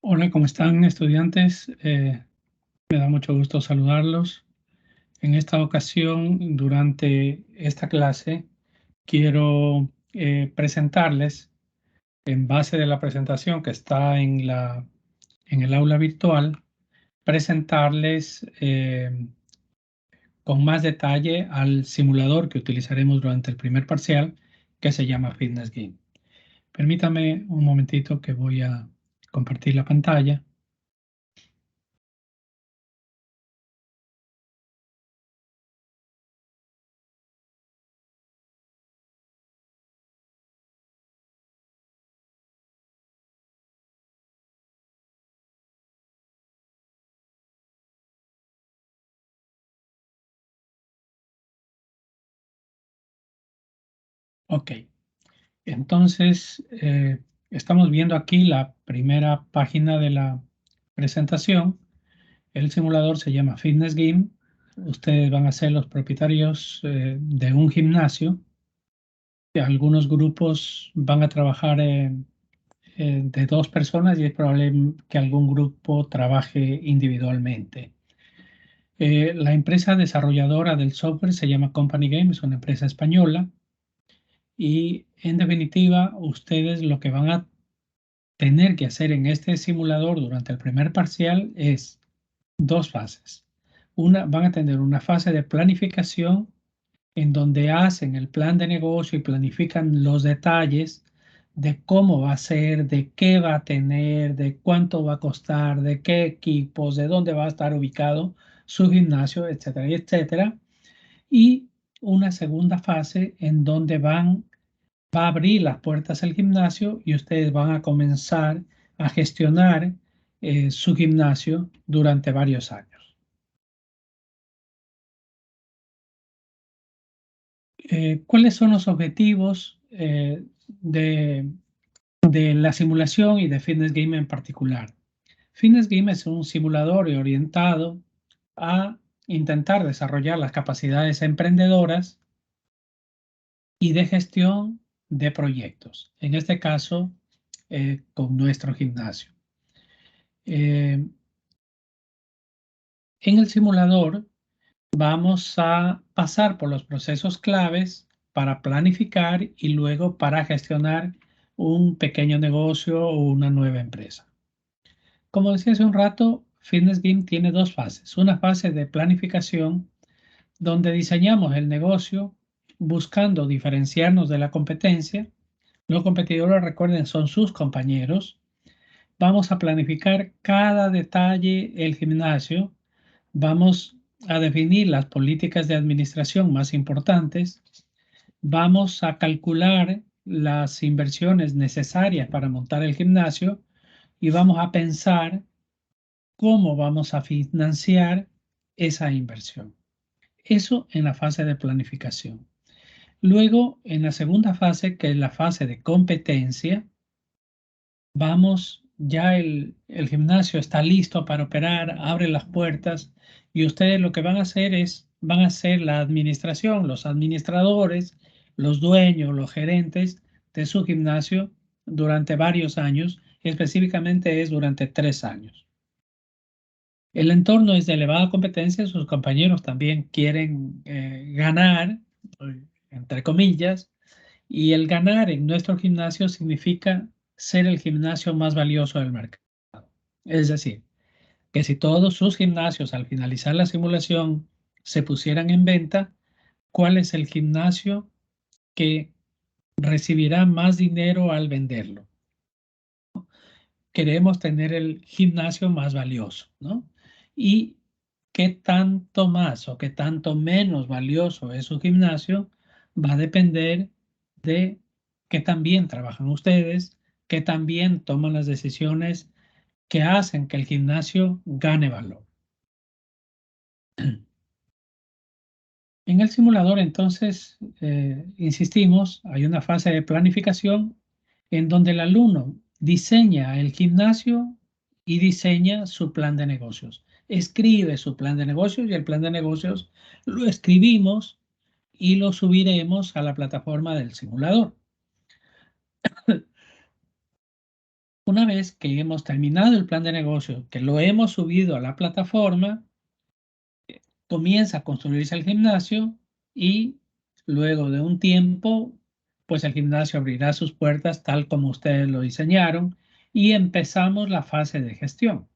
Hola, ¿cómo están, estudiantes? Me da mucho gusto saludarlos. En esta ocasión, durante esta clase, quiero presentarles, en base de la presentación que está en el aula virtual, presentarles con más detalle al simulador que utilizaremos durante el primer parcial, que se llama Fitness Game. Permítame un momentito que voy a compartir la pantalla. Ok. Entonces, estamos viendo aquí la primera página de la presentación. El simulador se llama Fitness Game. Ustedes van a ser los propietarios de un gimnasio. Algunos grupos van a trabajar de 2 personas y es probable que algún grupo trabaje individualmente. La empresa desarrolladora del software se llama Company Game, es una empresa española. Y en definitiva, ustedes lo que van a tener que hacer en este simulador durante el primer parcial es 2 fases. Van a tener una fase de planificación en donde hacen el plan de negocio y planifican los detalles de cómo va a ser, de qué va a tener, de cuánto va a costar, de qué equipos, de dónde va a estar ubicado su gimnasio, etcétera, etcétera. Y una segunda fase en donde va a abrir las puertas del gimnasio y ustedes van a comenzar a gestionar su gimnasio durante varios años. ¿Cuáles son los objetivos de la simulación y de Fitness Game en particular? Fitness Game es un simulador orientado a intentar desarrollar las capacidades emprendedoras y de gestión de proyectos, en este caso con nuestro gimnasio. En el simulador vamos a pasar por los procesos claves para planificar y luego para gestionar un pequeño negocio o una nueva empresa. Como decía hace un rato, Fitness Game tiene 2 fases. Una fase de planificación donde diseñamos el negocio buscando diferenciarnos de la competencia. Los competidores, recuerden, son sus compañeros. Vamos a planificar cada detalle del gimnasio. Vamos a definir las políticas de administración más importantes. Vamos a calcular las inversiones necesarias para montar el gimnasio y vamos a pensar cómo vamos a financiar esa inversión. Eso en la fase de planificación. Luego, en la segunda fase, que es la fase de competencia, ya el gimnasio está listo para operar, abre las puertas y ustedes lo que van a hacer van a ser la administración, los administradores, los dueños, los gerentes de su gimnasio durante varios años, específicamente es durante 3 años. El entorno es de elevada competencia, sus compañeros también quieren ganar, entre comillas, y el ganar en nuestro gimnasio significa ser el gimnasio más valioso del mercado. Es decir, que si todos sus gimnasios al finalizar la simulación se pusieran en venta, ¿cuál es el gimnasio que recibirá más dinero al venderlo? Queremos tener el gimnasio más valioso, ¿no? Y qué tanto más o qué tanto menos valioso es su gimnasio va a depender de qué tan bien trabajan ustedes, qué tan bien toman las decisiones que hacen que el gimnasio gane valor. En el simulador, entonces, insistimos, hay una fase de planificación en donde el alumno diseña el gimnasio y diseña su plan de negocios. Escribe su plan de negocios y el plan de negocios lo escribimos y lo subiremos a la plataforma del simulador. una vez que hemos terminado el plan de negocio, que lo hemos subido a la plataforma, comienza a construirse el gimnasio y luego de un tiempo, pues el gimnasio abrirá sus puertas tal como ustedes lo diseñaron y empezamos la fase de gestión,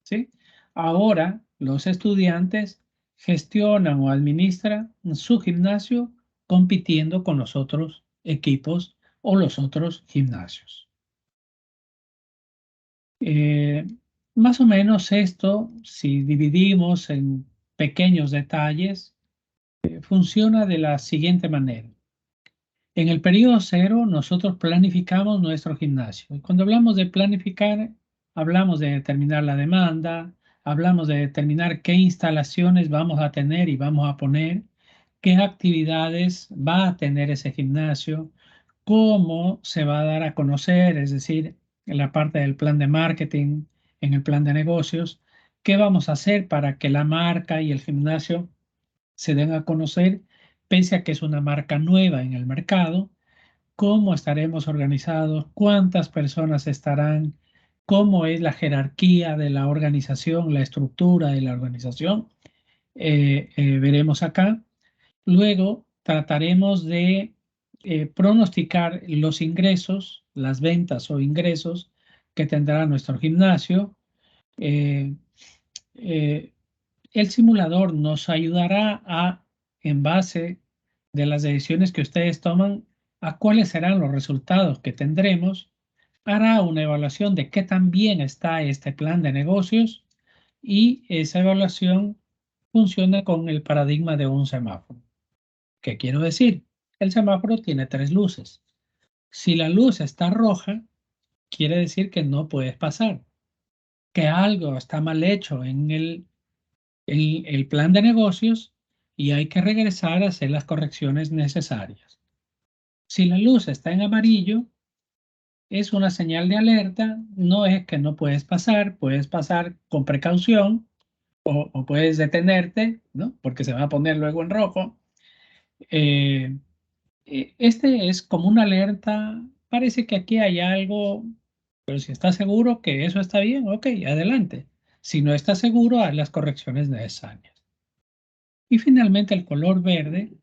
¿sí? Ahora los estudiantes gestionan o administran su gimnasio compitiendo con los otros equipos o los otros gimnasios. Más o menos esto, si dividimos en pequeños detalles, funciona de la siguiente manera. En el periodo cero, nosotros planificamos nuestro gimnasio. Y cuando hablamos de planificar, hablamos de determinar la demanda, hablamos de determinar qué instalaciones vamos a tener y vamos a poner, qué actividades va a tener ese gimnasio, cómo se va a dar a conocer, es decir, en la parte del plan de marketing, en el plan de negocios, qué vamos a hacer para que la marca y el gimnasio se den a conocer, pese a que es una marca nueva en el mercado, cómo estaremos organizados, cuántas personas estarán, cómo es la jerarquía de la organización, la estructura de la organización. Veremos acá. Luego trataremos de pronosticar los ingresos, las ventas o ingresos que tendrá nuestro gimnasio. Eh, eh, el simulador nos ayudará a, en base de las decisiones que ustedes toman, a cuáles serán los resultados que tendremos, hará una evaluación de qué tan bien está este plan de negocios y esa evaluación funciona con el paradigma de un semáforo. ¿Qué quiero decir? El semáforo tiene 3 luces. Si la luz está roja, quiere decir que no puedes pasar, que algo está mal hecho en el plan de negocios y hay que regresar a hacer las correcciones necesarias. Si la luz está en amarillo, es una señal de alerta, no es que no puedes pasar con precaución o puedes detenerte, ¿no? Porque se va a poner luego en rojo. Este es como una alerta, parece que aquí hay algo, pero si estás seguro que eso está bien, ok, adelante. Si no estás seguro, haz las correcciones necesarias. Y finalmente el color verde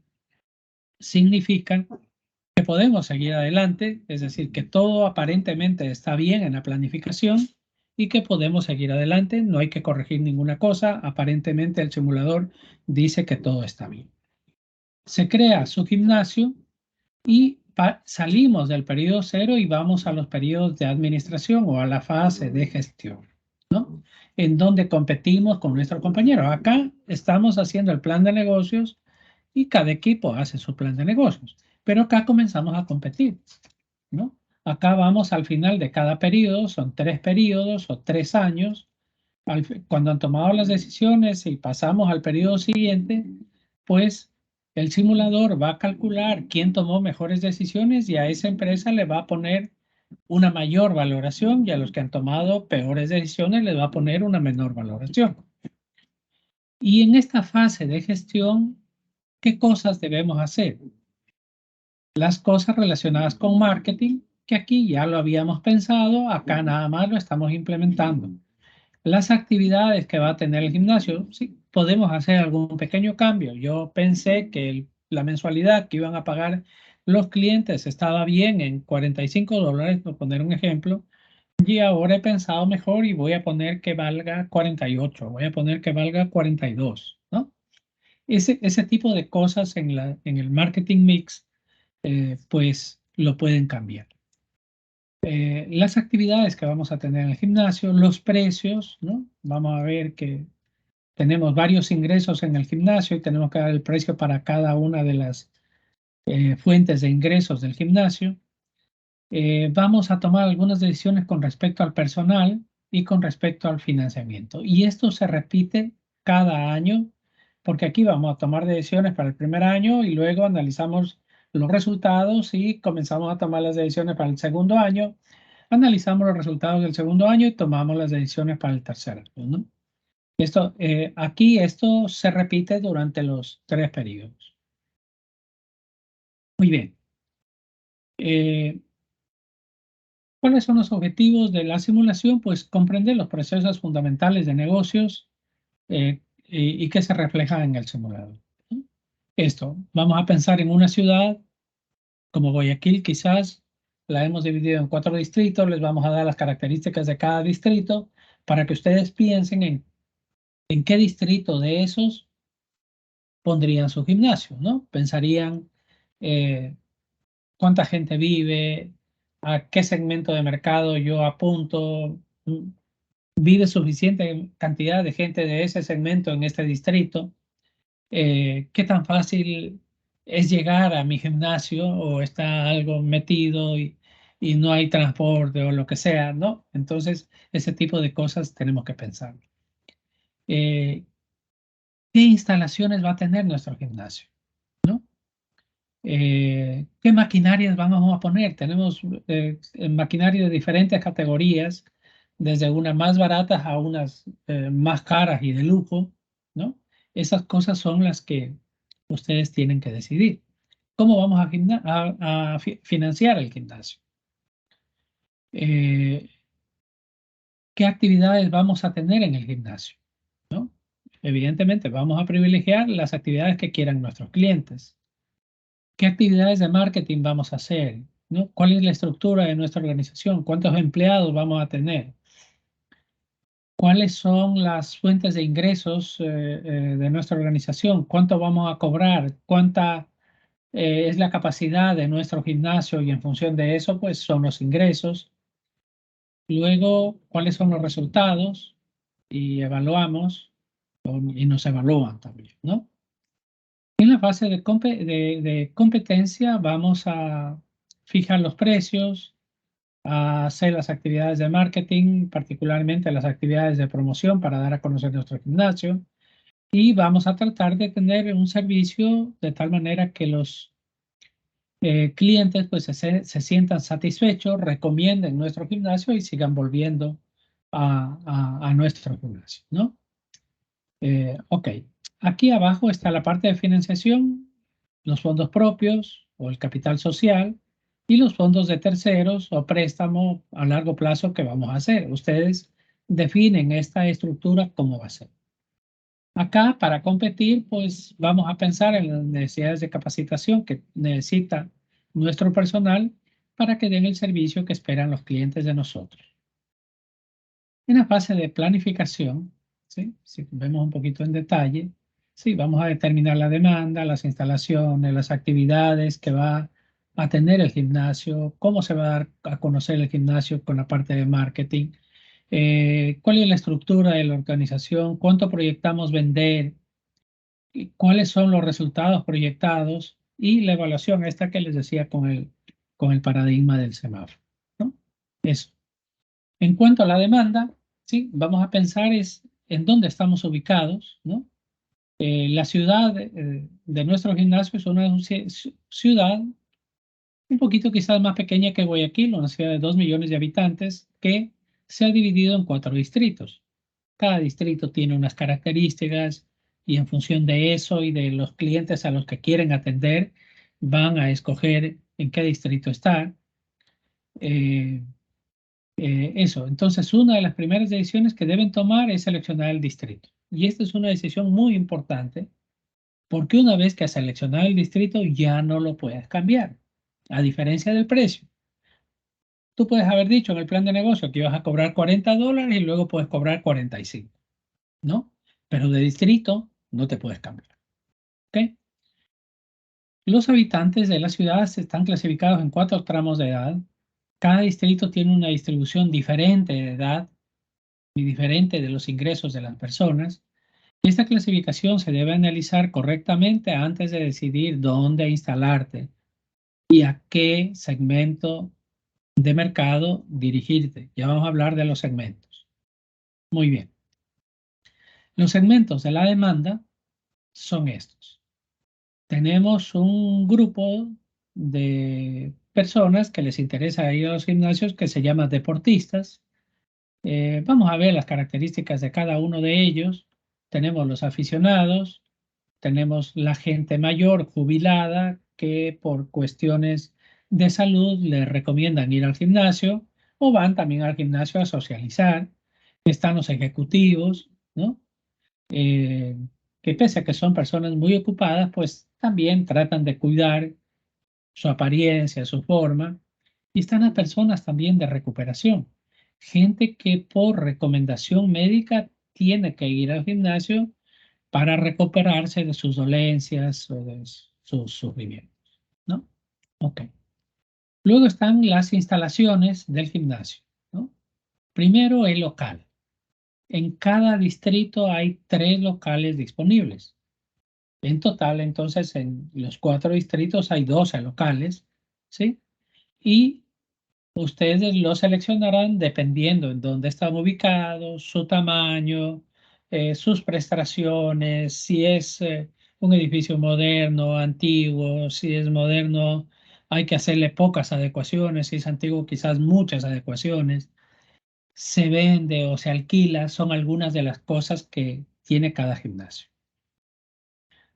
significa que podemos seguir adelante, es decir, que todo aparentemente está bien en la planificación y que podemos seguir adelante, no hay que corregir ninguna cosa, aparentemente el simulador dice que todo está bien. Se crea su gimnasio y salimos del periodo cero y vamos a los periodos de administración o a la fase de gestión, ¿no? En donde competimos con nuestros compañeros. Acá estamos haciendo el plan de negocios y cada equipo hace su plan de negocios, pero acá comenzamos a competir, ¿no? Acá vamos al final de cada periodo, son 3 periodos o 3 años. Cuando han tomado las decisiones y pasamos al periodo siguiente, pues el simulador va a calcular quién tomó mejores decisiones y a esa empresa le va a poner una mayor valoración y a los que han tomado peores decisiones les va a poner una menor valoración. Y en esta fase de gestión, ¿qué cosas debemos hacer? Las cosas relacionadas con marketing, que aquí ya lo habíamos pensado, acá nada más lo estamos implementando. Las actividades que va a tener el gimnasio, sí, podemos hacer algún pequeño cambio. Yo pensé que la mensualidad que iban a pagar los clientes estaba bien en $45, por poner un ejemplo, y ahora he pensado mejor y voy a poner que valga 48, voy a poner que valga 42, ¿no? Ese tipo de cosas en el marketing mix, pues lo pueden cambiar. Las actividades que vamos a tener en el gimnasio, los precios, ¿no? Vamos a ver que tenemos varios ingresos en el gimnasio y tenemos que dar el precio para cada una de las fuentes de ingresos del gimnasio. Vamos a tomar algunas decisiones con respecto al personal y con respecto al financiamiento. Y esto se repite cada año, porque aquí vamos a tomar decisiones para el primer año y luego analizamos los resultados y comenzamos a tomar las decisiones para el segundo año. Analizamos los resultados del segundo año y tomamos las decisiones para el tercer año, ¿no? Aquí esto se repite durante los 3 periodos. Muy bien. ¿Cuáles son los objetivos de la simulación? Pues comprender los procesos fundamentales de negocios y que se reflejan en el simulador, ¿no? Esto, vamos a pensar en una ciudad como Guayaquil, quizás la hemos dividido en 4 distritos, les vamos a dar las características de cada distrito para que ustedes piensen en qué distrito de esos pondrían su gimnasio, ¿no? Pensarían cuánta gente vive, a qué segmento de mercado yo apunto, vive suficiente cantidad de gente de ese segmento en este distrito, qué tan fácil es llegar a mi gimnasio o está algo metido y no hay transporte o lo que sea, ¿no? Entonces, ese tipo de cosas tenemos que pensar. ¿Qué instalaciones va a tener nuestro gimnasio? ¿No? ¿Qué maquinarias vamos a poner? Tenemos maquinaria de diferentes categorías, desde unas más baratas a unas más caras y de lujo, ¿no? Esas cosas son las que ustedes tienen que decidir. ¿Cómo vamos a financiar el gimnasio? ¿Qué actividades vamos a tener en el gimnasio? ¿No? Evidentemente, vamos a privilegiar las actividades que quieran nuestros clientes. ¿Qué actividades de marketing vamos a hacer? ¿No? ¿Cuál es la estructura de nuestra organización? ¿Cuántos empleados vamos a tener? ¿Cuáles son las fuentes de ingresos de nuestra organización? ¿Cuánto vamos a cobrar? ¿Cuánta es la capacidad de nuestro gimnasio? Y en función de eso, pues son los ingresos. Luego, ¿cuáles son los resultados? Y evaluamos y nos evalúan también, ¿no? En la fase de competencia vamos a fijar los precios, a hacer las actividades de marketing, particularmente las actividades de promoción para dar a conocer nuestro gimnasio, y vamos a tratar de tener un servicio de tal manera que los clientes pues se sientan satisfechos, recomienden nuestro gimnasio y sigan volviendo a nuestro gimnasio, ¿no? Ok, aquí abajo está la parte de financiación, los fondos propios o el capital social y los fondos de terceros o préstamo a largo plazo que vamos a hacer. Ustedes definen esta estructura cómo va a ser. Acá para competir, pues vamos a pensar en las necesidades de capacitación que necesita nuestro personal para que den el servicio que esperan los clientes de nosotros. En la fase de planificación, ¿sí? Si vemos un poquito en detalle, sí, vamos a determinar la demanda, las instalaciones, las actividades que va a tener el gimnasio, cómo se va a dar a conocer el gimnasio con la parte de marketing, cuál es la estructura de la organización, cuánto proyectamos vender, y cuáles son los resultados proyectados y la evaluación esta que les decía con el paradigma del semáforo, ¿no? Eso. En cuanto a la demanda, sí, vamos a pensar en dónde estamos ubicados, ¿no? La ciudad de nuestro gimnasio es una ciudad un poquito quizás más pequeña que Guayaquil, una ciudad de 2 millones de habitantes que se ha dividido en 4 distritos. Cada distrito tiene unas características y en función de eso y de los clientes a los que quieren atender, van a escoger en qué distrito estar. Eh, Eso, entonces una de las primeras decisiones que deben tomar es seleccionar el distrito. Y esta es una decisión muy importante porque una vez que has seleccionado el distrito ya no lo puedes cambiar, a diferencia del precio. Tú puedes haber dicho en el plan de negocio que ibas a cobrar $40 y luego puedes cobrar 45, ¿no? Pero de distrito no te puedes cambiar, ¿ok? Los habitantes de la ciudad están clasificados en 4 tramos de edad. Cada distrito tiene una distribución diferente de edad y diferente de los ingresos de las personas. Esta clasificación se debe analizar correctamente antes de decidir dónde instalarte y a qué segmento de mercado dirigirte. Ya vamos a hablar de los segmentos. Muy bien. Los segmentos de la demanda son estos. Tenemos un grupo de personas que les interesa ir a los gimnasios que se llaman deportistas. Vamos a ver las características de cada uno de ellos. Tenemos los aficionados, tenemos la gente mayor jubilada que por cuestiones de salud le recomiendan ir al gimnasio, o van también al gimnasio a socializar. Están los ejecutivos, ¿no? Que pese a que son personas muy ocupadas, pues también tratan de cuidar su apariencia, su forma. Y están las personas también de recuperación. Gente que por recomendación médica tiene que ir al gimnasio para recuperarse de sus dolencias o de sus sufrimientos, ¿no? Ok. Luego están las instalaciones del gimnasio, ¿no? Primero, el local. En cada distrito hay 3 locales disponibles. En total, entonces, en los 4 distritos hay 12 locales, ¿sí? Y ustedes lo seleccionarán dependiendo en dónde están ubicados, su tamaño, sus prestaciones, si es un edificio moderno, antiguo, si es moderno, hay que hacerle pocas adecuaciones, si es antiguo, quizás muchas adecuaciones. Se vende o se alquila, son algunas de las cosas que tiene cada gimnasio.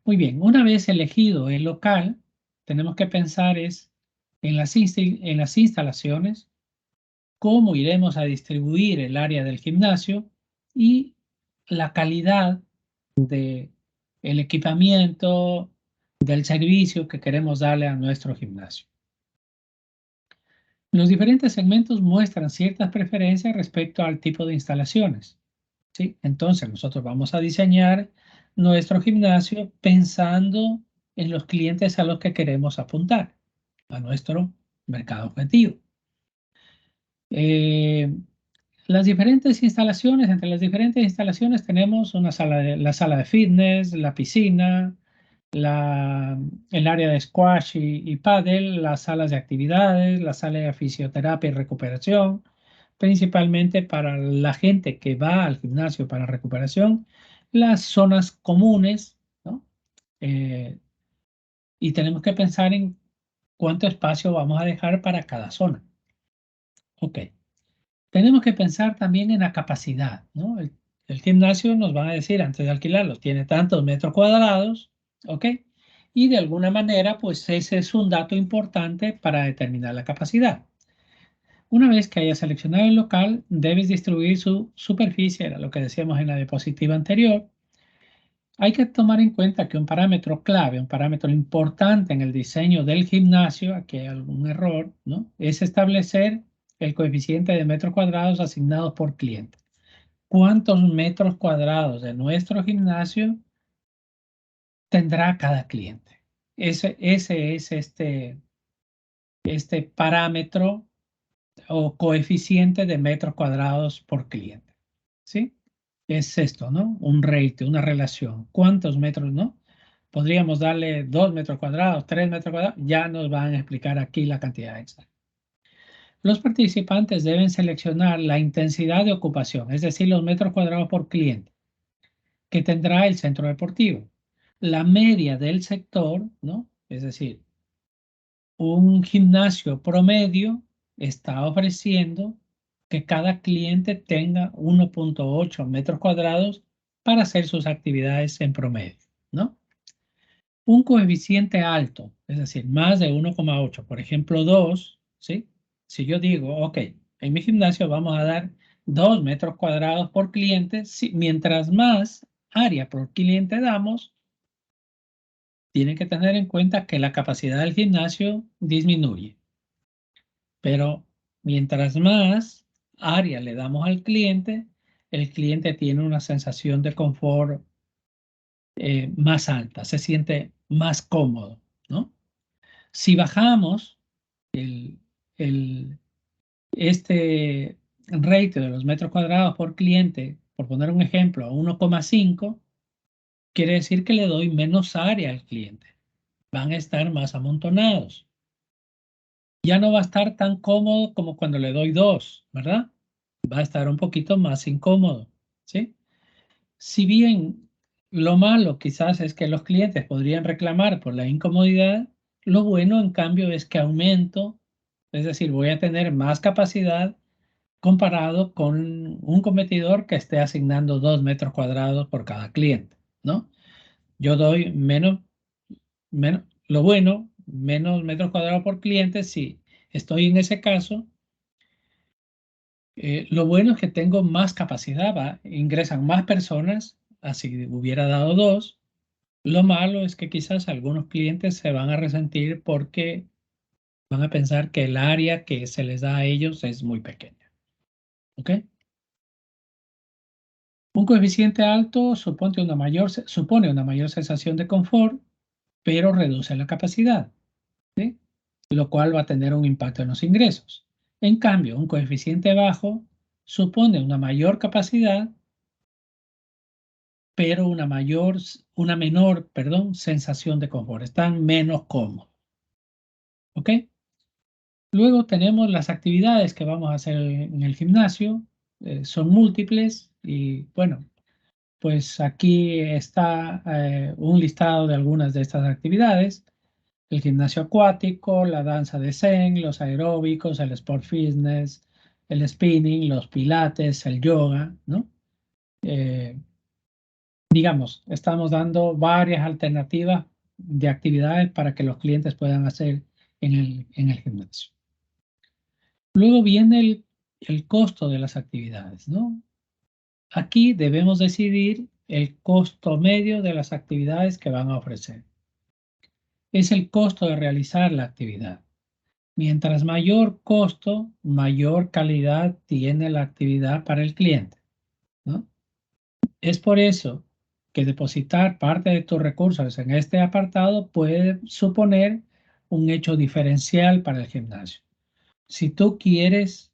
Muy bien, una vez elegido el local, tenemos que pensar en las instalaciones, cómo iremos a distribuir el área del gimnasio y la calidad del equipamiento, del servicio que queremos darle a nuestro gimnasio. Los diferentes segmentos muestran ciertas preferencias respecto al tipo de instalaciones, ¿sí? Entonces nosotros vamos a diseñar nuestro gimnasio pensando en los clientes a los que queremos apuntar, a nuestro mercado objetivo. Las diferentes instalaciones, entre las diferentes instalaciones tenemos la sala de fitness, la piscina, el área de squash y pádel, las salas de actividades, la sala de fisioterapia y recuperación, principalmente para la gente que va al gimnasio para recuperación, las zonas comunes, ¿no? Eh, y tenemos que pensar en cuánto espacio vamos a dejar para cada zona. Ok. Tenemos que pensar también en la capacidad, ¿no? El gimnasio nos va a decir antes de alquilarlo, tiene tantos metros cuadrados, ¿ok? Y de alguna manera, pues ese es un dato importante para determinar la capacidad. Una vez que hayas seleccionado el local, debes distribuir su superficie, era lo que decíamos en la diapositiva anterior. Hay que tomar en cuenta que un parámetro clave, un parámetro importante en el diseño del gimnasio, aquí hay algún error, ¿no? Es establecer el coeficiente de metros cuadrados asignados por cliente. ¿Cuántos metros cuadrados de nuestro gimnasio tendrá cada cliente? Ese es este parámetro o coeficiente de metros cuadrados por cliente, ¿sí? Es esto, ¿no? Un ratio, una relación. ¿Cuántos metros, no? Podríamos darle 2 metros cuadrados, 3 metros cuadrados, ya nos van a explicar aquí la cantidad extra. Los participantes deben seleccionar la intensidad de ocupación, es decir, los metros cuadrados por cliente que tendrá el centro deportivo. La media del sector, ¿no? Es decir, un gimnasio promedio está ofreciendo que cada cliente tenga 1.8 metros cuadrados para hacer sus actividades en promedio, ¿no? Un coeficiente alto, es decir, más de 1,8, por ejemplo, 2, ¿sí? Si yo digo, ok, en mi gimnasio vamos a dar 2 metros cuadrados por cliente, mientras más área por cliente damos, tienen que tener en cuenta que la capacidad del gimnasio disminuye. Pero mientras más área le damos al cliente, el cliente tiene una sensación de confort más alta, se siente más cómodo, ¿no? Si bajamos el, el, este ratio de los metros cuadrados por cliente, por poner un ejemplo, a 1,5, quiere decir que le doy menos área al cliente. Van a estar más amontonados. Ya no va a estar tan cómodo como cuando le doy 2, ¿verdad? Va a estar un poquito más incómodo, ¿sí? Si bien lo malo quizás es que los clientes podrían reclamar por la incomodidad, lo bueno en cambio es que aumento, es decir, voy a tener más capacidad comparado con un competidor que esté asignando 2 metros cuadrados por cada cliente, ¿no? Yo doy menos, lo bueno, menos metros cuadrados por cliente si estoy en ese caso Lo bueno es que tengo más capacidad, ingresan más personas, así hubiera dado 2. Lo malo es que quizás algunos clientes se van a resentir porque van a pensar que el área que se les da a ellos es muy pequeña. ¿Ok? Un coeficiente alto supone una mayor sensación de confort, pero reduce la capacidad, ¿sí? Lo cual va a tener un impacto en los ingresos. En cambio, un coeficiente bajo supone una mayor capacidad, pero una menor, perdón, sensación de confort. Están menos cómodos. ¿Ok? Luego tenemos las actividades que vamos a hacer en el gimnasio. Son múltiples y bueno, pues aquí está un listado de algunas de estas actividades. El gimnasio acuático, la danza de Zen, los aeróbicos, el sport fitness, el spinning, los pilates, el yoga, ¿no? Eh, digamos, estamos dando varias alternativas de actividades para que los clientes puedan hacer en el gimnasio. Luego viene el costo de las actividades, ¿no? Aquí debemos decidir el costo medio de las actividades que van a ofrecer. Es el costo de realizar la actividad. Mientras mayor costo, mayor calidad tiene la actividad para el cliente, ¿no? Es por eso que depositar parte de tus recursos en este apartado puede suponer un hecho diferencial para el gimnasio. Si tú quieres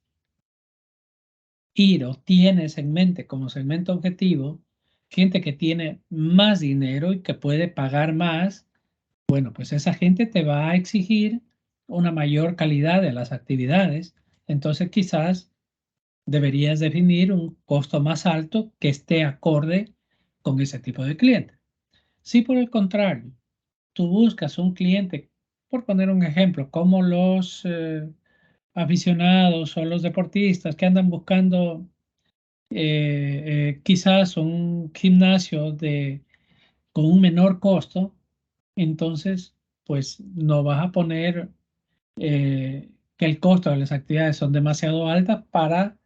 ir o tienes en mente como segmento objetivo gente que tiene más dinero y que puede pagar más, bueno, pues esa gente te va a exigir una mayor calidad de las actividades. Entonces quizás deberías definir un costo más alto que esté acorde con ese tipo de cliente. Si por el contrario, tú buscas un cliente, por poner un ejemplo, como los aficionados o los deportistas que andan buscando quizás un gimnasio con un menor costo, entonces pues no vas a poner que el costo de las actividades son demasiado altas para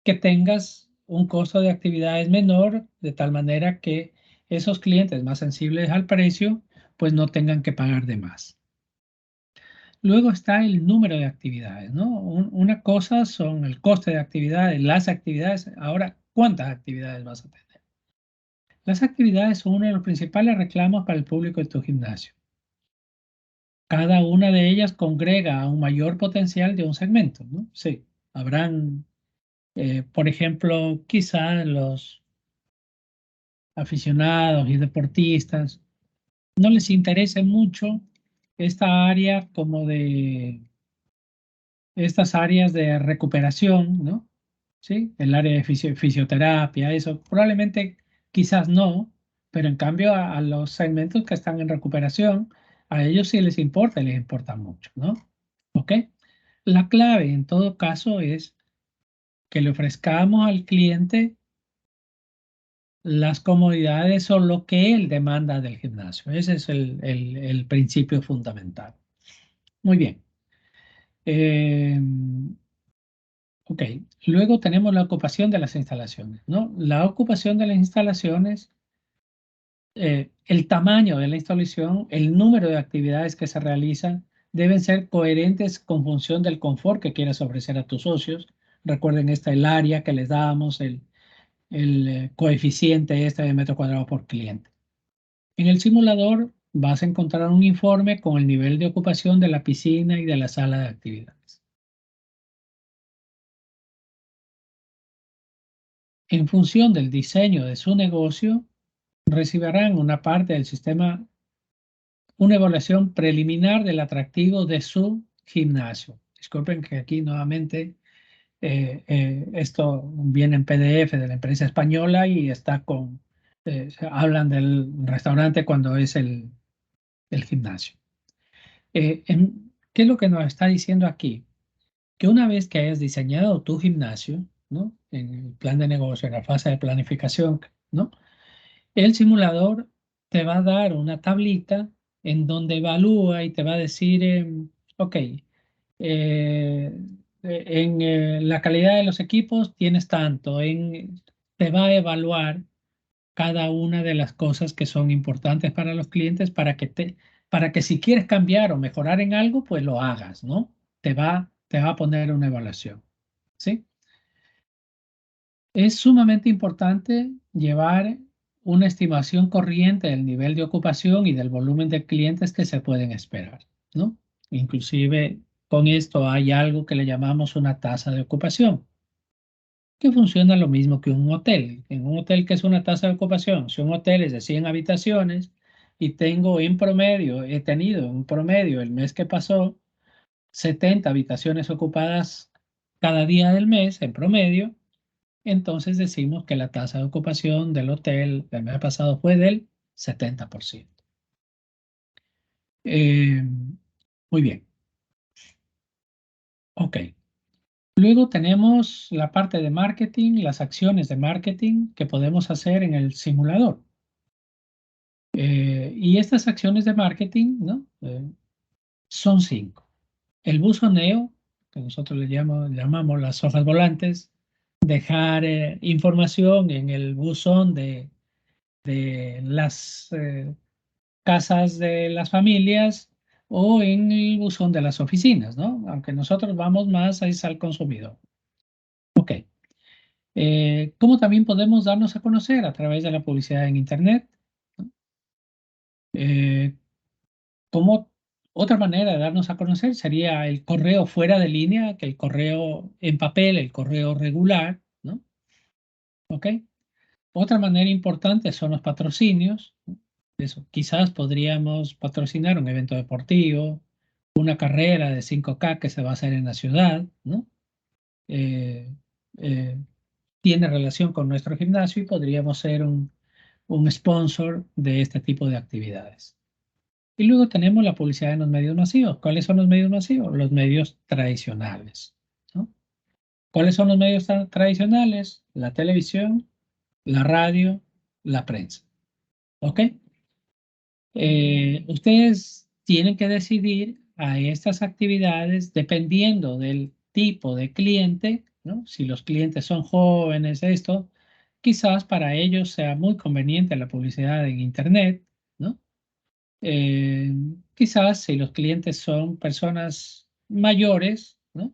que tengas un costo de actividades menor, de tal manera que esos clientes más sensibles al precio, pues no tengan que pagar de más. Luego está el número de actividades, ¿no? Una cosa son el coste de actividades, las actividades. Ahora, ¿cuántas actividades vas a tener? Las actividades son uno de los principales reclamos para el público de tu gimnasio. Cada una de ellas congrega a un mayor potencial de un segmento, ¿no? Sí, habrán, por ejemplo, quizás los aficionados y deportistas no les interese mucho esta área como de estas áreas de recuperación, ¿no? ¿Sí? El área de fisioterapia, eso probablemente quizás no, pero en cambio a los segmentos que están en recuperación, a ellos sí les importa mucho, ¿no? ¿Ok? La clave en todo caso es que le ofrezcamos al cliente las comodidades o lo que él demanda del gimnasio. Ese es el principio fundamental. Muy bien. Eh, ok. Luego tenemos la ocupación de las instalaciones, ¿no? La ocupación de las instalaciones, el tamaño de la instalación, el número de actividades que se realizan deben ser coherentes con función del confort que quieras ofrecer a tus socios. Recuerden el área que les damos, el coeficiente de metro cuadrado por cliente. En el simulador vas a encontrar un informe con el nivel de ocupación de la piscina y de la sala de actividades. En función del diseño de su negocio, recibirán una parte del sistema, una evaluación preliminar del atractivo de su gimnasio. Disculpen que aquí nuevamente esto viene en PDF de la empresa española y está hablan del restaurante cuando es el gimnasio. ¿Qué es lo que nos está diciendo aquí? Que una vez que hayas diseñado tu gimnasio, ¿no? En el plan de negocio, en la fase de planificación, ¿no? El simulador te va a dar una tablita en donde evalúa y te va a decir, ok, la calidad de los equipos tienes tanto, te va a evaluar cada una de las cosas que son importantes para los clientes para que si quieres cambiar o mejorar en algo, pues lo hagas, ¿no? Te va a poner una evaluación, ¿sí? Es sumamente importante llevar una estimación corriente del nivel de ocupación y del volumen de clientes que se pueden esperar, ¿no? Inclusive con esto hay algo que le llamamos una tasa de ocupación, que funciona lo mismo que un hotel. En un hotel, ¿qué es una tasa de ocupación? Si un hotel es de 100 habitaciones y he tenido en promedio el mes que pasó 70 habitaciones ocupadas cada día del mes en promedio, entonces decimos que la tasa de ocupación del hotel del mes pasado fue del 70%. Eh, muy bien, ok. Luego tenemos la parte de marketing, las acciones de marketing que podemos hacer en el simulador. Y estas acciones de marketing, ¿no? Son 5. El buzoneo, que nosotros llamamos las hojas volantes, dejar información en el buzón de las casas de las familias o en el buzón de las oficinas, ¿no? Aunque nosotros vamos más es al consumidor. Ok. ¿Cómo también podemos darnos a conocer a través de la publicidad en Internet? ¿No? Eh, Como otra manera de darnos a conocer sería el correo fuera de línea, que el correo en papel, el correo regular, ¿no? ¿Ok? Otra manera importante son los patrocinios. Eso, quizás podríamos patrocinar un evento deportivo, una carrera de 5K que se va a hacer en la ciudad, ¿no? Eh, eh, Tiene relación con nuestro gimnasio y podríamos ser un sponsor de este tipo de actividades. Y luego tenemos la publicidad en los medios masivos. ¿Cuáles son los medios masivos? Los medios tradicionales, ¿no? ¿Cuáles son los medios tradicionales? La televisión, la radio, la prensa. ¿Ok? Ustedes tienen que decidir a estas actividades dependiendo del tipo de cliente, ¿no? Si los clientes son jóvenes, esto, quizás para ellos sea muy conveniente la publicidad en Internet, ¿no? Eh, Quizás si los clientes son personas mayores, ¿no?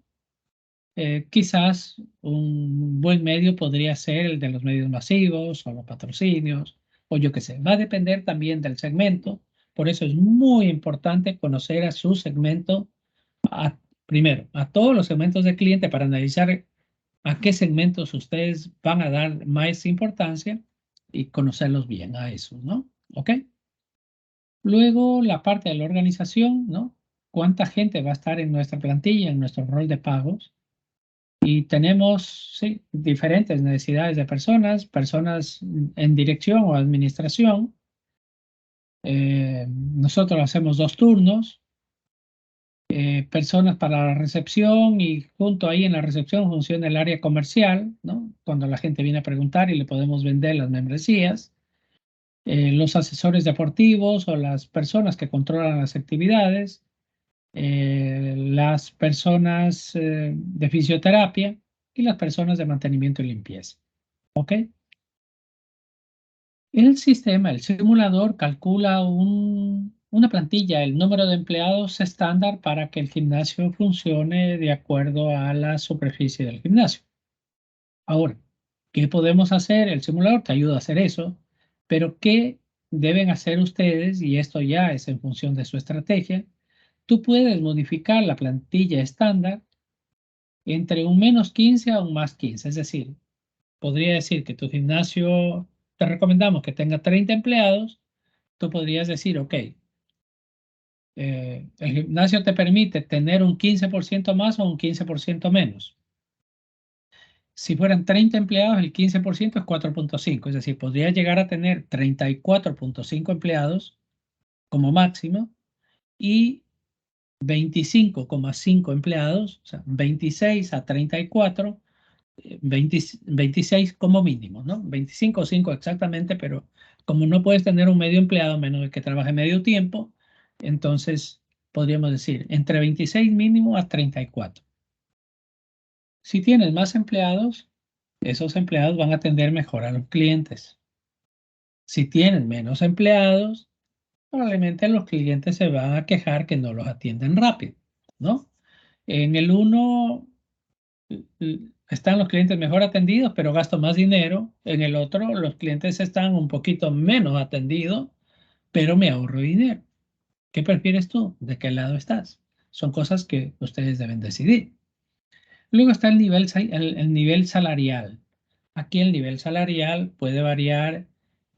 Quizás un buen medio podría ser el de los medios masivos o los patrocinios o yo qué sé. Va a depender también del segmento. Por eso es muy importante conocer a su segmento, primero, a todos los segmentos de cliente para analizar a qué segmentos ustedes van a dar más importancia y conocerlos bien a eso, ¿no? ¿Ok? Luego la parte de la organización, ¿no? ¿Cuánta gente va a estar en nuestra plantilla, en nuestro rol de pagos? Y tenemos, sí, diferentes necesidades de personas en dirección o administración. Nosotros hacemos 2 turnos, personas para la recepción y junto ahí en la recepción funciona el área comercial, ¿no? Cuando la gente viene a preguntar y le podemos vender las membresías. Los asesores deportivos o las personas que controlan las actividades, las personas de fisioterapia y las personas de mantenimiento y limpieza. ¿Ok? El sistema, el simulador, calcula una plantilla, el número de empleados estándar para que el gimnasio funcione de acuerdo a la superficie del gimnasio. Ahora, ¿qué podemos hacer? El simulador te ayuda a hacer eso, pero ¿qué deben hacer ustedes? Y esto ya es en función de su estrategia. Tú puedes modificar la plantilla estándar entre un -15 a un +15. Es decir, podría decir que tu gimnasio, te recomendamos que tenga 30 empleados. Tú podrías decir, ok, el gimnasio te permite tener un 15% más o un 15% menos. Si fueran 30 empleados, el 15% es 4,5. Es decir, podría llegar a tener 34,5 empleados como máximo y 25,5 empleados, o sea, 26 a 34, 26 como mínimo, ¿no? 25,5 exactamente, pero como no puedes tener un medio empleado menos de que trabaje medio tiempo, entonces podríamos decir entre 26 mínimo a 34. Si tienes más empleados, esos empleados van a atender mejor a los clientes. Si tienes menos empleados, probablemente los clientes se van a quejar que no los atienden rápido, ¿no? En el uno están los clientes mejor atendidos, pero gasto más dinero. En el otro, los clientes están un poquito menos atendidos, pero me ahorro dinero. ¿Qué prefieres tú? ¿De qué lado estás? Son cosas que ustedes deben decidir. Luego está el nivel salarial. Aquí el nivel salarial puede variar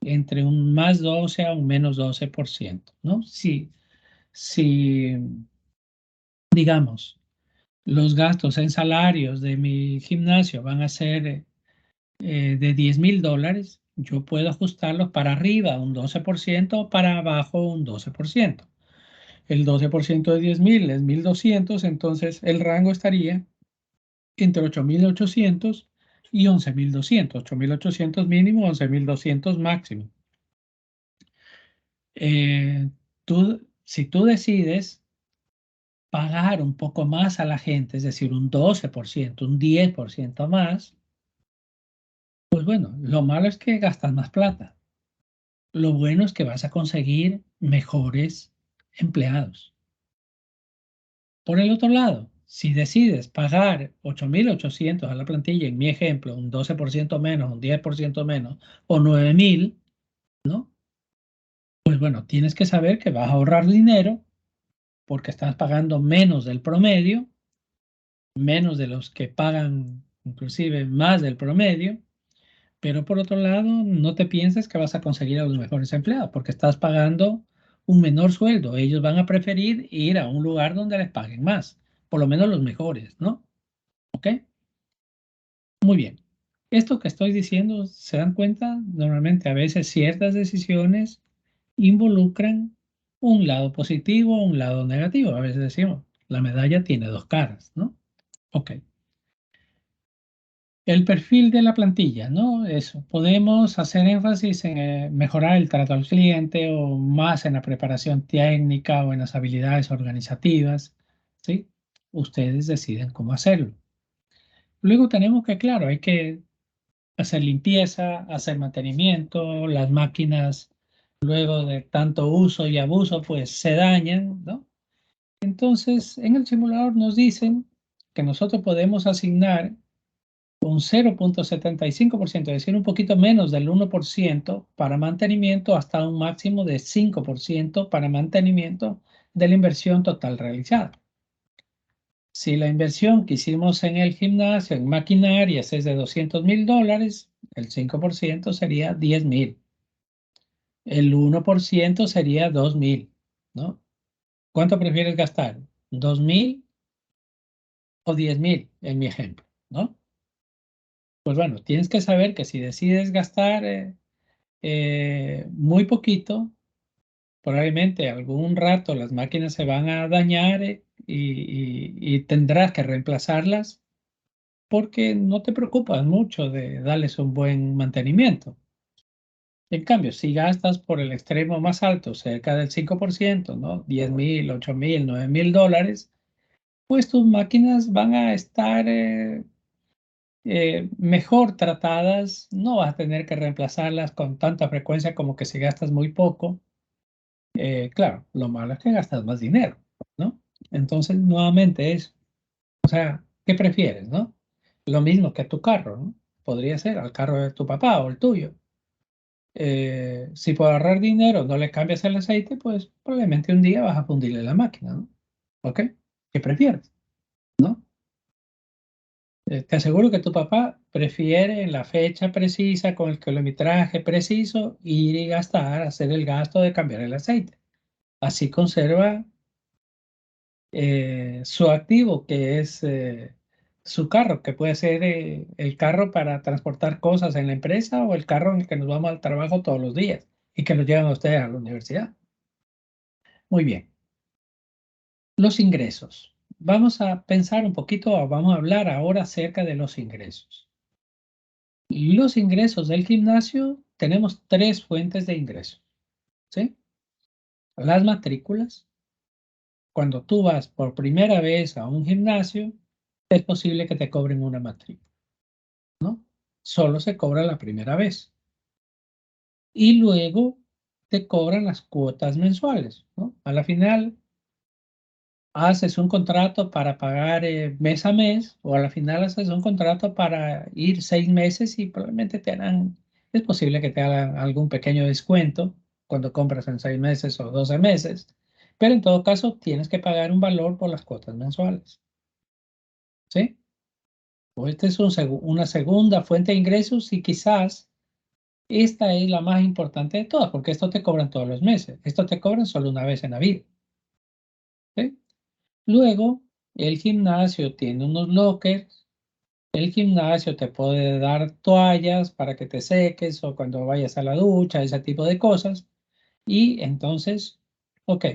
entre un más 12 a un menos 12%, ¿no? Si digamos, los gastos en salarios de mi gimnasio van a ser de $10,000, yo puedo ajustarlos para arriba un 12% o para abajo un 12%. El 12% de 10,000 es 1,200, entonces el rango estaría entre 8,800 y 11,200. 8,800 mínimo, 11,200 máximo. Si tú decides pagar un poco más a la gente, es decir, un 12%, un 10% más, pues bueno, lo malo es que gastas más plata. Lo bueno es que vas a conseguir mejores empleados. Por el otro lado, si decides pagar 8,800 a la plantilla, en mi ejemplo, un 12% menos, un 10% menos, o 9,000, ¿no? Pues bueno, tienes que saber que vas a ahorrar dinero porque estás pagando menos del promedio, menos de los que pagan inclusive más del promedio, pero por otro lado, no te pienses que vas a conseguir a los mejores empleados porque estás pagando un menor sueldo. Ellos van a preferir ir a un lugar donde les paguen más, por lo menos los mejores, ¿no? ¿Ok? Muy bien. Esto que estoy diciendo, ¿se dan cuenta? Normalmente a veces ciertas decisiones involucran un lado positivo o un lado negativo. A veces decimos, la medalla tiene dos caras, ¿no? Ok. El perfil de la plantilla, ¿no? Eso. Podemos hacer énfasis en mejorar el trato al cliente o más en la preparación técnica o en las habilidades organizativas, ¿sí? Ustedes deciden cómo hacerlo. Luego tenemos que, claro, hay que hacer limpieza, hacer mantenimiento, las máquinas luego de tanto uso y abuso pues se dañan, ¿no? Entonces en el simulador nos dicen que nosotros podemos asignar un 0,75%, es decir, un poquito menos del 1% para mantenimiento hasta un máximo de 5% para mantenimiento de la inversión total realizada. Si la inversión que hicimos en el gimnasio, en maquinarias, es de $200,000, el 5% sería 10,000. El 1% sería 2,000, ¿no? ¿Cuánto prefieres gastar? ¿2,000 o 10,000 en mi ejemplo, ¿no? Pues bueno, tienes que saber que si decides gastar muy poquito, probablemente algún rato las máquinas se van a dañar y tendrás que reemplazarlas porque no te preocupas mucho de darles un buen mantenimiento. En cambio, si gastas por el extremo más alto, cerca del 5%, ¿no? 10,000, 8,000, $9,000, pues tus máquinas van a estar mejor tratadas, no vas a tener que reemplazarlas con tanta frecuencia como que si gastas muy poco. Claro, lo malo es que gastas más dinero, ¿no? Entonces, nuevamente es, o sea, ¿qué prefieres, no? Lo mismo que tu carro, ¿no? Podría ser al carro de tu papá o el tuyo. Si por ahorrar dinero no le cambias el aceite, pues probablemente un día vas a fundirle la máquina, ¿no? ¿Ok? ¿Qué prefieres? ¿No? Te aseguro que tu papá prefiere en la fecha precisa, con el kilometraje preciso, ir y gastar, hacer el gasto de cambiar el aceite. Así conserva su activo, que es su carro, que puede ser el carro para transportar cosas en la empresa o el carro en el que nos vamos al trabajo todos los días y que nos llevan a ustedes a la universidad. Muy bien. Los ingresos. Vamos a pensar un poquito, vamos a hablar ahora acerca de los ingresos. Los ingresos del gimnasio, tenemos tres fuentes de ingresos, ¿sí? Las matrículas. Cuando tú vas por primera vez a un gimnasio, es posible que te cobren una matrícula, ¿no? Solo se cobra la primera vez. Y luego te cobran las cuotas mensuales, ¿no? A la final haces un contrato para pagar mes a mes, o a la final haces un contrato para ir 6 meses y probablemente es posible que te hagan algún pequeño descuento cuando compras en 6 meses o 12 meses, pero en todo caso tienes que pagar un valor por las cuotas mensuales, ¿sí? O esta es una segunda fuente de ingresos y quizás esta es la más importante de todas, porque esto te cobran todos los meses, esto te cobran solo una vez en la vida, ¿sí? Luego, el gimnasio tiene unos lockers. El gimnasio te puede dar toallas para que te seques o cuando vayas a la ducha, ese tipo de cosas. Y entonces, ok,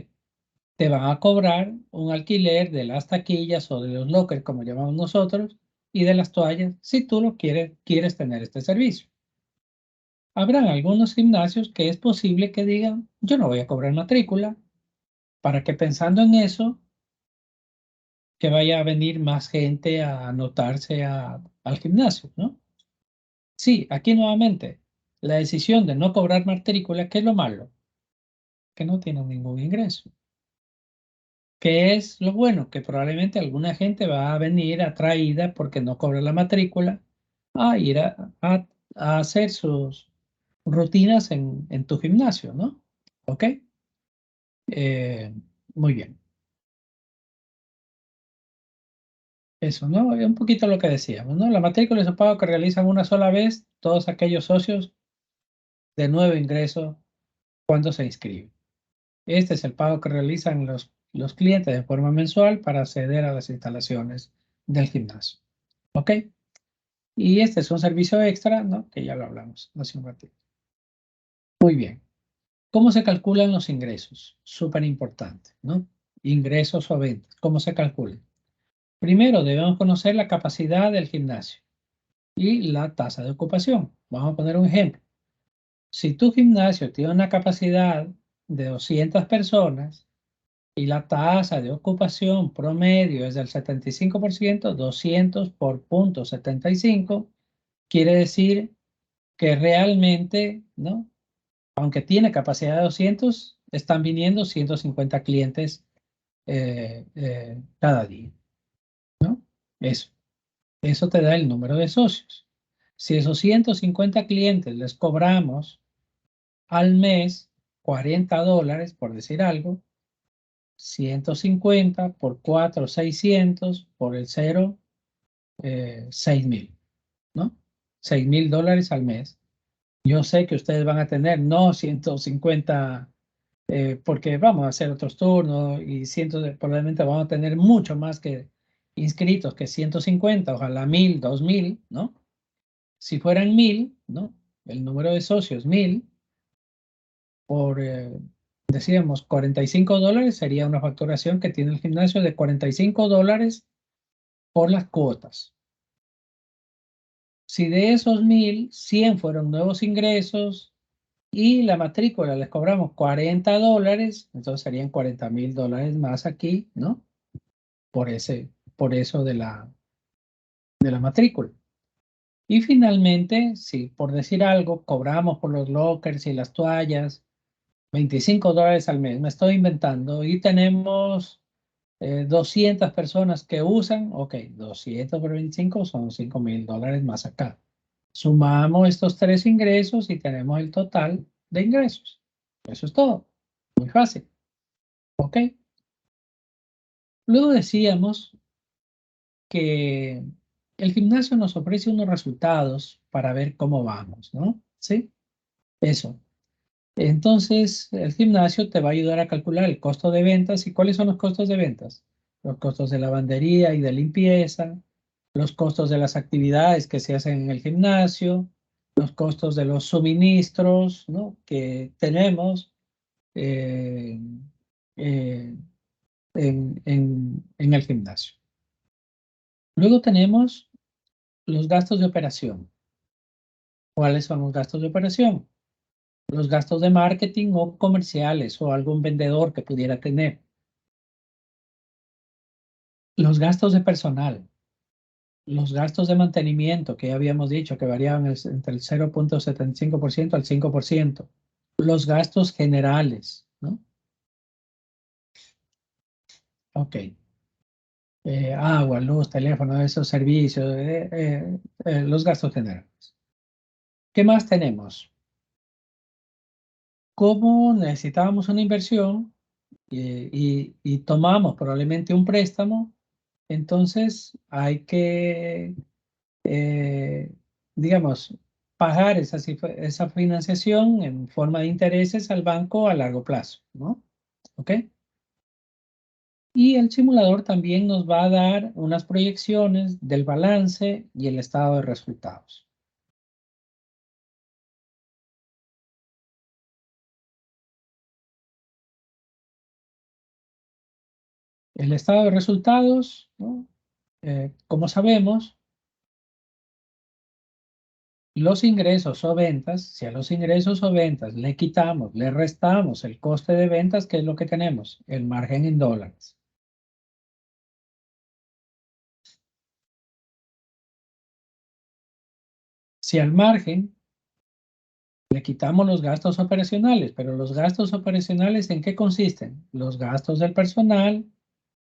te van a cobrar un alquiler de las taquillas o de los lockers, como llamamos nosotros, y de las toallas, si tú lo quieres tener este servicio. Habrán algunos gimnasios que es posible que digan, yo no voy a cobrar matrícula, para que pensando en eso, que vaya a venir más gente a anotarse al gimnasio, ¿no? Sí, aquí nuevamente, la decisión de no cobrar matrícula, ¿qué es lo malo? Que no tienen ningún ingreso. ¿Qué es lo bueno? Que probablemente alguna gente va a venir atraída porque no cobra la matrícula a ir a hacer sus rutinas en tu gimnasio, ¿no? ¿Ok? Eh, muy bien. Eso, ¿no? Es un poquito lo que decíamos, ¿no? La matrícula es un pago que realizan una sola vez todos aquellos socios de nuevo ingreso cuando se inscriben. Este es el pago que realizan los clientes de forma mensual para acceder a las instalaciones del gimnasio. ¿Ok? Y este es un servicio extra, ¿no? Que ya lo hablamos hace un ratito. Muy bien. ¿Cómo se calculan los ingresos? Súper importante, ¿no? Ingresos o ventas. ¿Cómo se calculan? Primero debemos conocer la capacidad del gimnasio y la tasa de ocupación. Vamos a poner un ejemplo. Si tu gimnasio tiene una capacidad de 200 personas y la tasa de ocupación promedio es del 75%, 200 por punto 75, quiere decir que realmente, ¿no? Aunque tiene capacidad de 200, están viniendo 150 clientes cada día, ¿no? Eso, eso te da el número de socios. Si esos 150 clientes les cobramos al mes $40, por decir algo, 150 por 4, 600 por el 0, 6,000, ¿no? $6,000 al mes. Yo sé que ustedes van a tener no 150, porque vamos a hacer otros turnos y probablemente vamos a tener mucho más que inscritos que 150, ojalá 1,000, 2,000, ¿no? Si fueran 1,000, ¿no? El número de socios 1,000 por, decíamos, $45 sería una facturación que tiene el gimnasio de $45 por las cuotas. Si de esos 1,000, 100 fueron nuevos ingresos y la matrícula les cobramos $40, entonces serían $40,000 más aquí, ¿no? Por eso de la matrícula. Y finalmente, si por decir algo, cobramos por los lockers y las toallas $25 al mes, me estoy inventando, y tenemos 200 personas que usan, ok, 200 por 25 son $5,000 más acá. Sumamos estos tres ingresos y tenemos el total de ingresos. Eso es todo. Muy fácil. Ok. Luego decíamos que el gimnasio nos ofrece unos resultados para ver cómo vamos, ¿no? Sí. Eso. Entonces, el gimnasio te va a ayudar a calcular el costo de ventas. ¿Y cuáles son los costos de ventas? Los costos de lavandería y de limpieza, los costos de las actividades que se hacen en el gimnasio, los costos de los suministros, ¿no? Que tenemos eh, eh, en el gimnasio. Luego tenemos los gastos de operación. ¿Cuáles son los gastos de operación? Los gastos de marketing o comerciales o algún vendedor que pudiera tener. Los gastos de personal. los gastos de mantenimiento, que ya habíamos dicho que variaban entre el 0,75% al 5%. Los gastos generales, ¿no? Ok. Agua, luz, teléfono, esos servicios, los gastos generales. ¿Qué más tenemos? Como necesitábamos una inversión y tomamos probablemente un préstamo, entonces hay que, digamos, pagar esa financiación en forma de intereses al banco a largo plazo, ¿no? ¿Ok? Y el simulador también nos va a dar unas proyecciones del balance y el estado de resultados. El estado de resultados, ¿no? Como sabemos, los ingresos o ventas, si a los ingresos o ventas le quitamos, le restamos el coste de ventas, ¿qué es lo que tenemos? El margen en dólares. Si al margen le quitamos los gastos operacionales, pero los gastos operacionales, ¿en qué consisten? Los gastos del personal,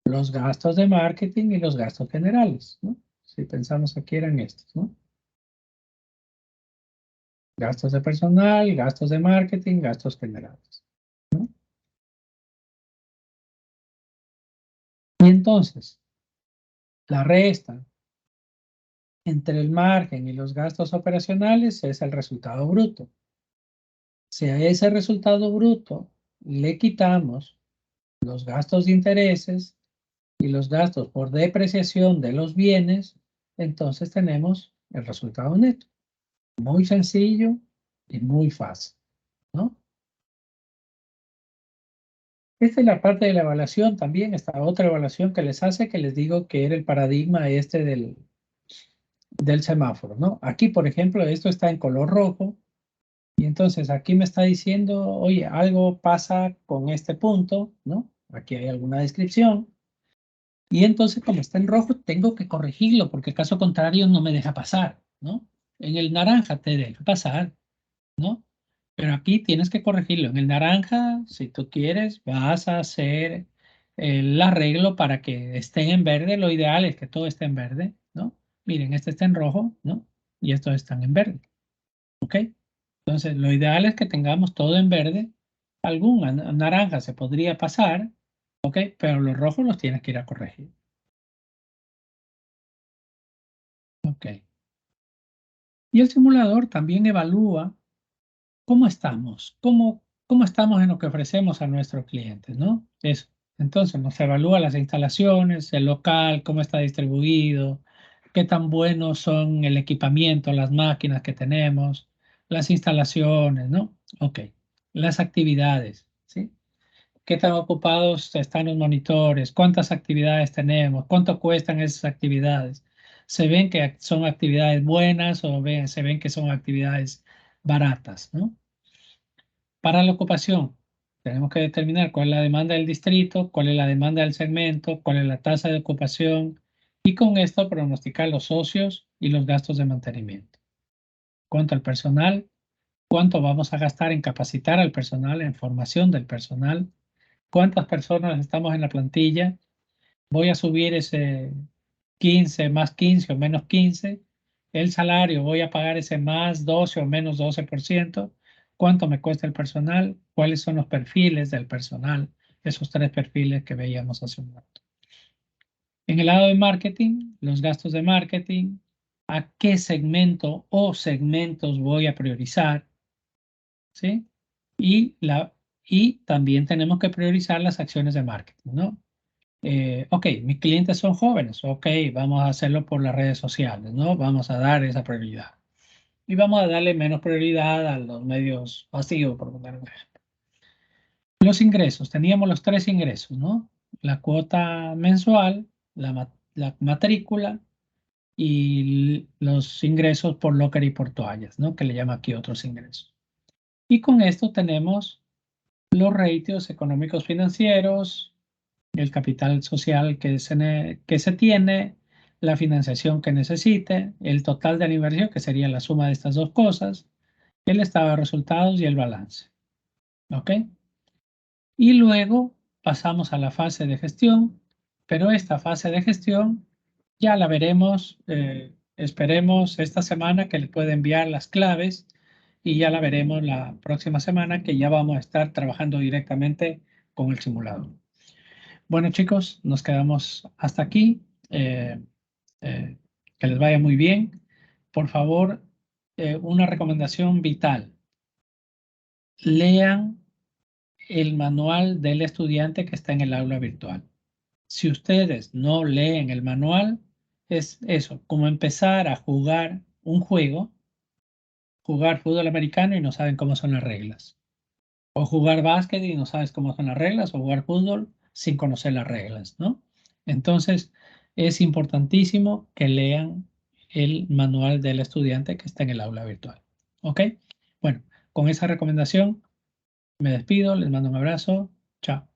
los gastos de marketing y los gastos generales, ¿no? Si pensamos aquí eran estos, ¿no? Gastos de personal, gastos de marketing, gastos generales, ¿no? Y entonces, la resta entre el margen y los gastos operacionales es el resultado bruto. Si a ese resultado bruto le quitamos los gastos de intereses y los gastos por depreciación de los bienes, entonces tenemos el resultado neto. Muy sencillo y muy fácil, ¿no? Esta es la parte de la evaluación también, esta otra evaluación que les hace, que les digo que era el paradigma este del semáforo, ¿no? Aquí, por ejemplo, esto está en color rojo y entonces aquí me está diciendo, oye, algo pasa con este punto, ¿no? Aquí hay alguna descripción y entonces como está en rojo tengo que corregirlo porque caso contrario no me deja pasar, ¿no? En el naranja te deja pasar, ¿no? Pero aquí tienes que corregirlo. En el naranja, si tú quieres, vas a hacer el arreglo para que estén en verde. Lo ideal es que todo esté en verde, ¿no? Miren, este está en rojo, ¿no? Y estos están en verde, ¿ok? Entonces, lo ideal es que tengamos todo en verde. Algún naranja se podría pasar, ¿ok? Pero los rojos los tienes que ir a corregir, ¿ok? Y el simulador también evalúa cómo estamos, cómo estamos en lo que ofrecemos a nuestros clientes, ¿no? Eso. Entonces nos evalúa las instalaciones, el local, cómo está distribuido, qué tan buenos son el equipamiento, las máquinas que tenemos, las instalaciones, ¿no? Ok. Las actividades, ¿sí? ¿Qué tan ocupados están los monitores? ¿Cuántas actividades tenemos? ¿Cuánto cuestan esas actividades? ¿Se ven que son actividades buenas o se ven que son actividades baratas, ¿no? Para la ocupación, tenemos que determinar cuál es la demanda del distrito, cuál es la demanda del segmento, cuál es la tasa de ocupación y con esto pronosticar los socios y los gastos de mantenimiento. ¿Cuánto al personal? ¿Cuánto vamos a gastar en capacitar al personal, en formación del personal? ¿Cuántas personas estamos en la plantilla? Voy a subir ese 15 más 15 o menos 15. El salario, voy a pagar ese más 12 o menos 12%. ¿Cuánto me cuesta el personal? ¿Cuáles son los perfiles del personal? Esos tres perfiles que veíamos hace un rato. En el lado de marketing, los gastos de marketing, a qué segmento o segmentos voy a priorizar, ¿sí? Y también tenemos que priorizar las acciones de marketing, ¿no? Ok, mis clientes son jóvenes, ok, vamos a hacerlo por las redes sociales, ¿no? Vamos a dar esa prioridad. Y vamos a darle menos prioridad a los medios masivos, por poner un ejemplo. Los ingresos, teníamos los tres ingresos, ¿no? La cuota mensual, la matrícula y los ingresos por locker y por toallas, ¿no? Que le llama aquí otros ingresos. Y con esto tenemos los ratios económicos financieros, el capital social que se tiene, la financiación que necesite, el total de la inversión, que sería la suma de estas dos cosas, el estado de resultados y el balance. ¿Ok? Y luego pasamos a la fase de gestión, pero esta fase de gestión ya la veremos, esperemos esta semana que le pueda enviar las claves y ya la veremos la próxima semana que ya vamos a estar trabajando directamente con el simulador. Bueno, chicos, nos quedamos hasta aquí. Que les vaya muy bien. Por favor, una recomendación vital. Lean el manual del estudiante que está en el aula virtual. Si ustedes no leen el manual, es eso, como empezar a jugar un juego, jugar fútbol americano y no saben cómo son las reglas. O jugar básquet y no sabes cómo son las reglas, o jugar fútbol sin conocer las reglas, ¿no? Entonces, es importantísimo que lean el manual del estudiante que está en el aula virtual. ¿Ok? Bueno, con esa recomendación me despido, les mando un abrazo. Chao.